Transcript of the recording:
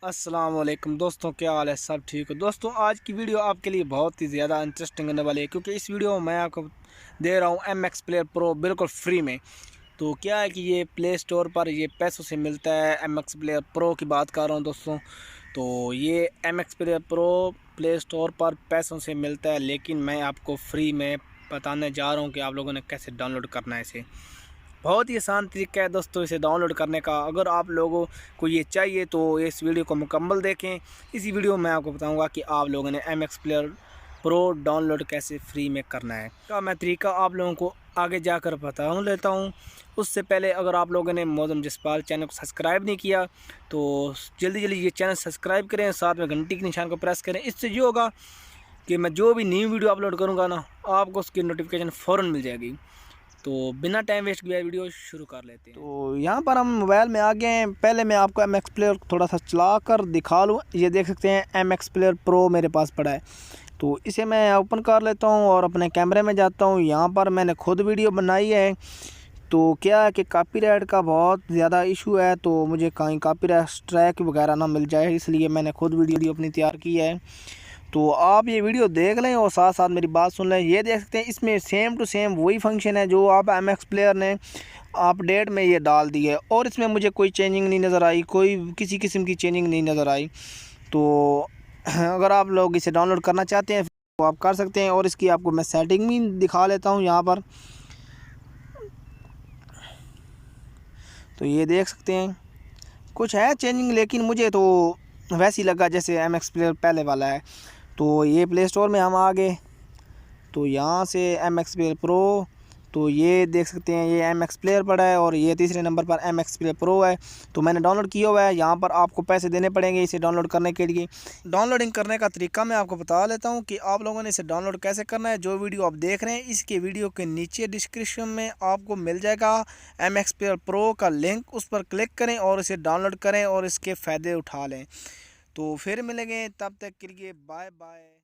अस्सलाम वालेकुम दोस्तों, क्या हाल है? सब ठीक है दोस्तों। आज की वीडियो आपके लिए बहुत ही ज़्यादा इंटरेस्टिंग होने वाली है क्योंकि इस वीडियो में मैं आपको दे रहा हूँ MX प्लेयर प्रो बिल्कुल फ्री में। तो क्या है कि ये प्ले स्टोर पर ये पैसों से मिलता है। MX प्लेयर प्रो की बात कर रहा हूँ दोस्तों। तो ये MX player pro play store पर पैसों से मिलता है, लेकिन मैं आपको फ्री में बताने जा रहा हूँ कि आप लोगों ने कैसे डाउनलोड करना है इसे। बहुत ही आसान तरीका है दोस्तों इसे डाउनलोड करने का। अगर आप लोगों को ये चाहिए तो इस वीडियो को मुकम्मल देखें। इसी वीडियो में मैं आपको बताऊंगा कि आप लोगों ने MX प्लेयर प्रो डाउनलोड कैसे फ्री में करना है। का मैं तरीका आप लोगों को आगे जाकर बता लेता हूँ। उससे पहले अगर आप लोगों ने मौज़म जसपाल चैनल को सब्सक्राइब नहीं किया तो जल्दी जल्दी ये चैनल सब्सक्राइब करें, साथ में घंटी के निशान को प्रेस करें। इससे ये होगा कि मैं जो भी न्यू वीडियो अपलोड करूँगा ना, आपको उसकी नोटिफिकेशन फ़ौरन मिल जाएगी। तो बिना टाइम वेस्ट किए वीडियो शुरू कर लेते हैं। तो यहाँ पर हम मोबाइल में आ गए हैं। पहले मैं आपको MX प्लेयर थोड़ा सा चला कर दिखा लूँ। ये देख सकते हैं MX प्लेयर प्रो मेरे पास पड़ा है। तो इसे मैं ओपन कर लेता हूँ और अपने कैमरे में जाता हूँ। यहाँ पर मैंने खुद वीडियो बनाई है। तो क्या है कि कॉपीराइट का बहुत ज़्यादा इशू है, तो मुझे कहीं कॉपीराइट स्ट्राइक वगैरह ना मिल जाए, इसलिए मैंने खुद वीडियो अपनी तैयार की है। तो आप ये वीडियो देख लें और साथ साथ मेरी बात सुन लें। ये देख सकते हैं इसमें सेम टू सेम वही फंक्शन है जो आप MX प्लेयर ने अपडेट में ये डाल दी है, और इसमें मुझे कोई चेंजिंग नहीं नज़र आई, कोई किसी किस्म की चेंजिंग नहीं नज़र आई। तो अगर आप लोग इसे डाउनलोड करना चाहते हैं तो आप कर सकते हैं। और इसकी आपको मैं सेटिंग भी दिखा लेता हूँ यहाँ पर। तो ये देख सकते हैं कुछ है चेंजिंग, लेकिन मुझे तो वैसे ही लगा जैसे MX प्लेयर पहले वाला है। तो ये प्ले स्टोर में हम आ गए। तो यहाँ से MX प्लेयर प्रो, तो ये देख सकते हैं ये MX प्लेयर पड़ा है और ये तीसरे नंबर पर MX प्लेयर प्रो है। तो मैंने डाउनलोड किया हुआ है। यहाँ पर आपको पैसे देने पड़ेंगे इसे डाउनलोड करने के लिए। डाउनलोडिंग करने का तरीका मैं आपको बता लेता हूँ कि आप लोगों ने इसे डाउनलोड कैसे करना है। जो वीडियो आप देख रहे हैं इसके वीडियो के नीचे डिस्क्रिप्शन में आपको मिल जाएगा MX प्लेयर प्रो का लिंक, उस पर क्लिक करें और इसे डाउनलोड करें और इसके फ़ायदे उठा लें। तो फिर मिलेंगे, तब तक के लिए बाय बाय।